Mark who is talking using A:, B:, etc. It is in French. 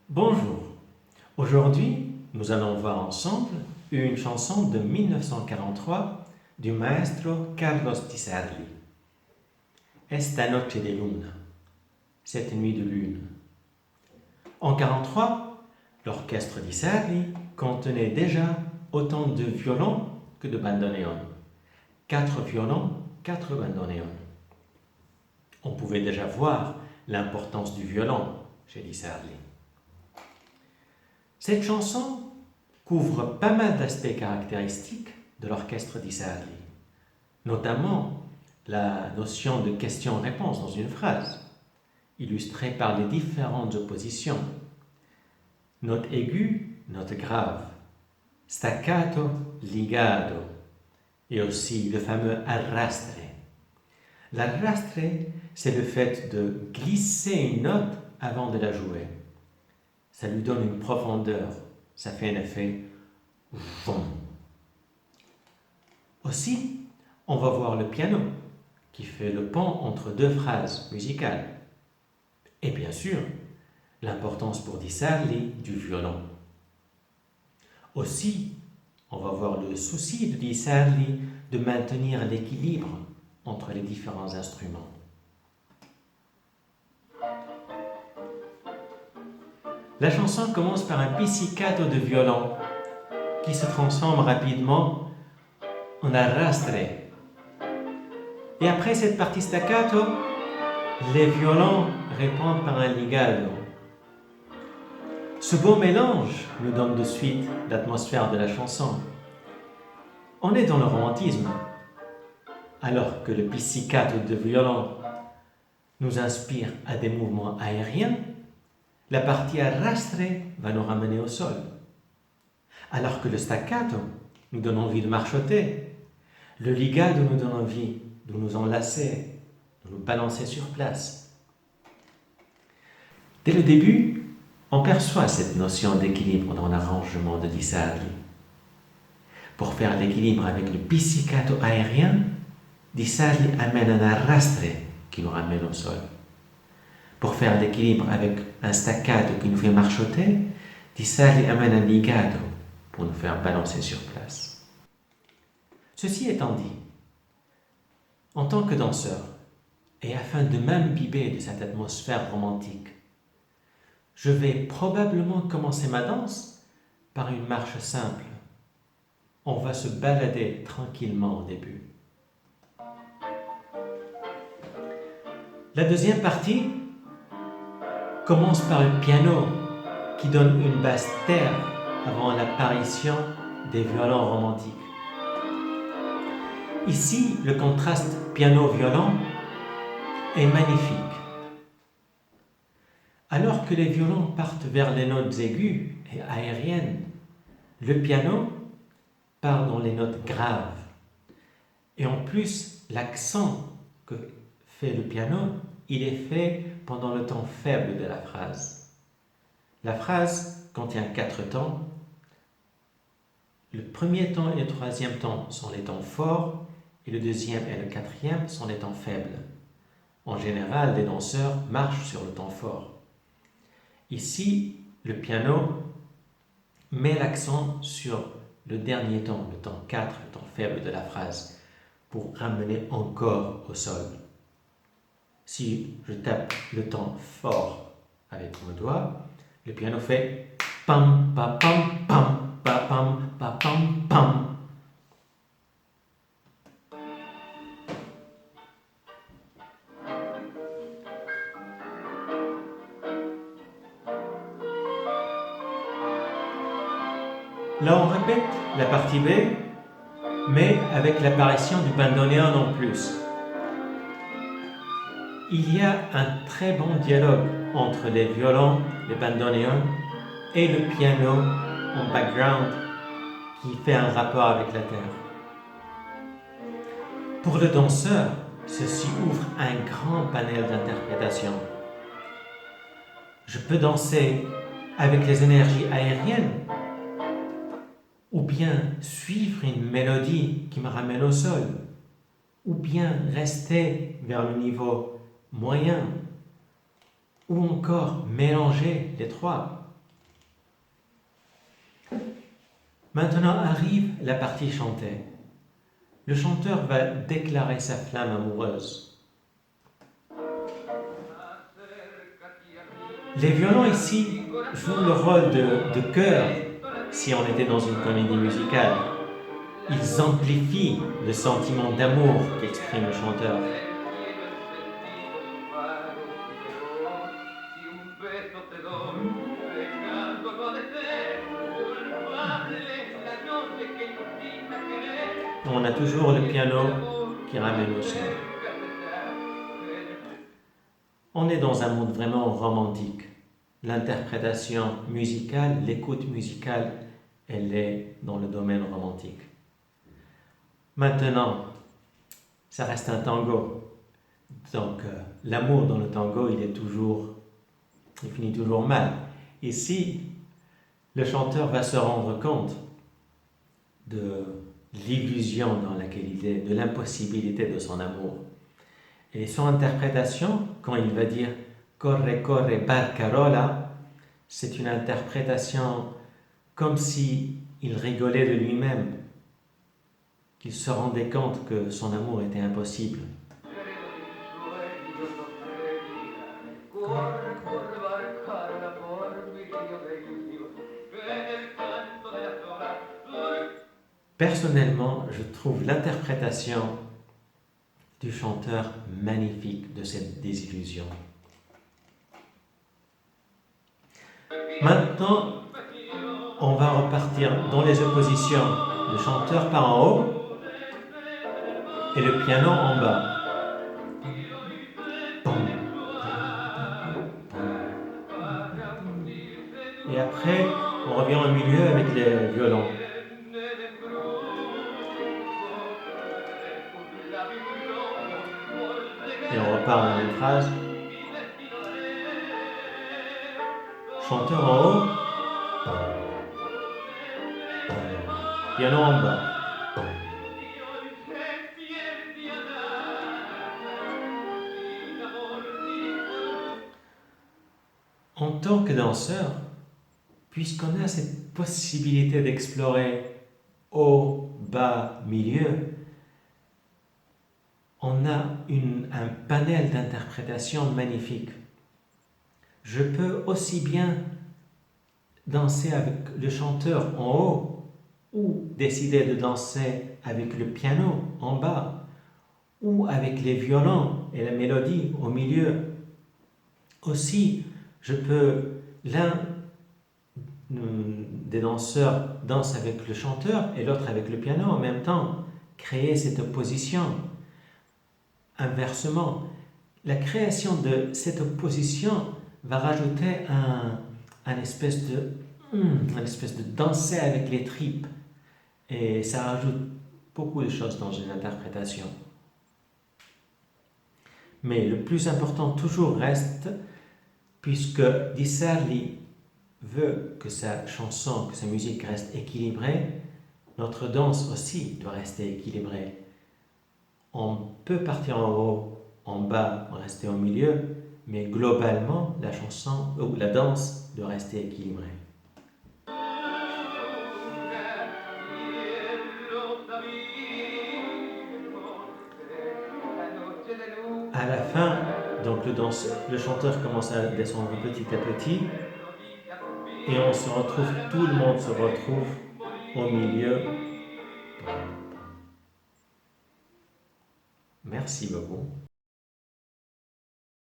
A: Bonjour, aujourd'hui nous allons voir ensemble une chanson de 1943 du maestro Carlos Di Sarli. Esta noche de luna, cette nuit de lune. En 1943, l'orchestre Di Sarli contenait déjà autant de violons que de bandoneon. 4 violons, 4 bandoneons. On pouvait déjà voir l'importance du violon chez Di Sarli. Cette chanson couvre pas mal d'aspects caractéristiques de l'orchestre Di Sarli, notamment la notion de question-réponse dans une phrase, illustrée par les différentes oppositions. Note aiguë, note grave, staccato, ligado, et aussi le fameux arrastre. L'arrastre, c'est le fait de glisser une note avant de la jouer. Ça lui donne une profondeur, ça fait un effet von. Aussi, on va voir le piano qui fait le pont entre deux phrases musicales. Et bien sûr, l'importance pour Di Sarli du violon. Aussi, on va voir le souci de Di Sarli de maintenir l'équilibre entre les différents instruments. La chanson commence par un pizzicato de violon qui se transforme rapidement en arrastre. Et après cette partie staccato, les violons répondent par un ligado. Ce beau mélange nous donne de suite l'atmosphère de la chanson. On est dans le romantisme, alors que le pizzicato de violon nous inspire à des mouvements aériens. La partie arrastre va nous ramener au sol. Alors que le staccato nous donne envie de marchoter, le ligado nous donne envie de nous enlacer, de nous balancer sur place. Dès le début, on perçoit cette notion d'équilibre dans l'arrangement de Di Sarli. Pour faire l'équilibre avec le pizzicato aérien, Di Sarli amène un arrastre qui nous ramène au sol. Pour faire l'équilibre avec un staccato qui nous fait marchoter, Di Sarli amène un ligado pour nous faire balancer sur place. Ceci étant dit, en tant que danseur, et afin de m'imbiber de cette atmosphère romantique, je vais probablement commencer ma danse par une marche simple. On va se balader tranquillement au début. La deuxième partie commence par le piano qui donne une basse terre avant l'apparition des violons romantiques. Ici, le contraste piano-violon est magnifique. Alors que les violons partent vers les notes aiguës et aériennes, le piano part dans les notes graves. Et en plus, l'accent que fait le piano, il est fait pendant le temps faible de la phrase. La phrase contient 4 temps. Le premier temps et le troisième temps sont les temps forts, et le deuxième et le quatrième sont les temps faibles. En général, les danseurs marchent sur le temps fort. Ici, le piano met l'accent sur le dernier temps, le temps 4, le temps faible de la phrase, pour ramener encore au sol. Si je tape le temps fort avec mon doigt, le piano fait pam, pa, pam, pam, pa, pam, pa, pam, pam. Là, on répète la partie B, mais avec l'apparition du bandoneon en plus. Il y a un très bon dialogue entre les violons, les bandoneons et le piano en background qui fait un rapport avec la terre. Pour le danseur, ceci ouvre un grand panel d'interprétation. Je peux danser avec les énergies aériennes ou bien suivre une mélodie qui me ramène au sol, ou bien rester vers le niveau moyen, ou encore mélanger les trois. Maintenant arrive la partie chantée. Le chanteur va déclarer sa flamme amoureuse. Les violons ici jouent le rôle de chœur si on était dans une comédie musicale. Ils amplifient le sentiment d'amour qu'exprime le chanteur. On a toujours le piano qui ramène au son. On est dans un monde vraiment romantique. L'interprétation musicale, l'écoute musicale, elle est dans le domaine romantique. Maintenant, ça reste un tango. Donc, l'amour dans le tango, il finit toujours mal. Ici, le chanteur va se rendre compte de l'illusion dans laquelle il est, de l'impossibilité de son amour. Et son interprétation, quand il va dire « Corre, corre, barcarola », c'est une interprétation comme si il rigolait de lui-même, qu'il se rendait compte que son amour était impossible. Personnellement, je trouve l'interprétation du chanteur magnifique de cette désillusion. Maintenant, on va repartir dans les oppositions. Le chanteur part en haut et le piano en bas. Et après, on revient au milieu avec les violons. Et on repart dans une phrase. Chanteur en haut, piano en bas. En tant que danseur, puisqu'on a cette possibilité d'explorer haut, bas, milieu, on a un panel d'interprétation magnifique. Je peux aussi bien danser avec le chanteur en haut ou décider de danser avec le piano en bas ou avec les violons et la mélodie au milieu. Aussi, l'un des danseurs danse avec le chanteur et l'autre avec le piano en même temps, créer cette opposition. Inversement, la création de cette opposition va rajouter un espèce de danser avec les tripes. Et ça rajoute beaucoup de choses dans une interprétation. Mais le plus important toujours reste, puisque Di Sarli veut que sa chanson, que sa musique reste équilibrée, notre danse aussi doit rester équilibrée. On peut partir en haut, en bas, rester au milieu, mais globalement, la chanson ou la danse doit rester équilibrée. À la fin, donc le chanteur commence à descendre petit à petit, et on se retrouve, tout le monde se retrouve au milieu. Merci beaucoup.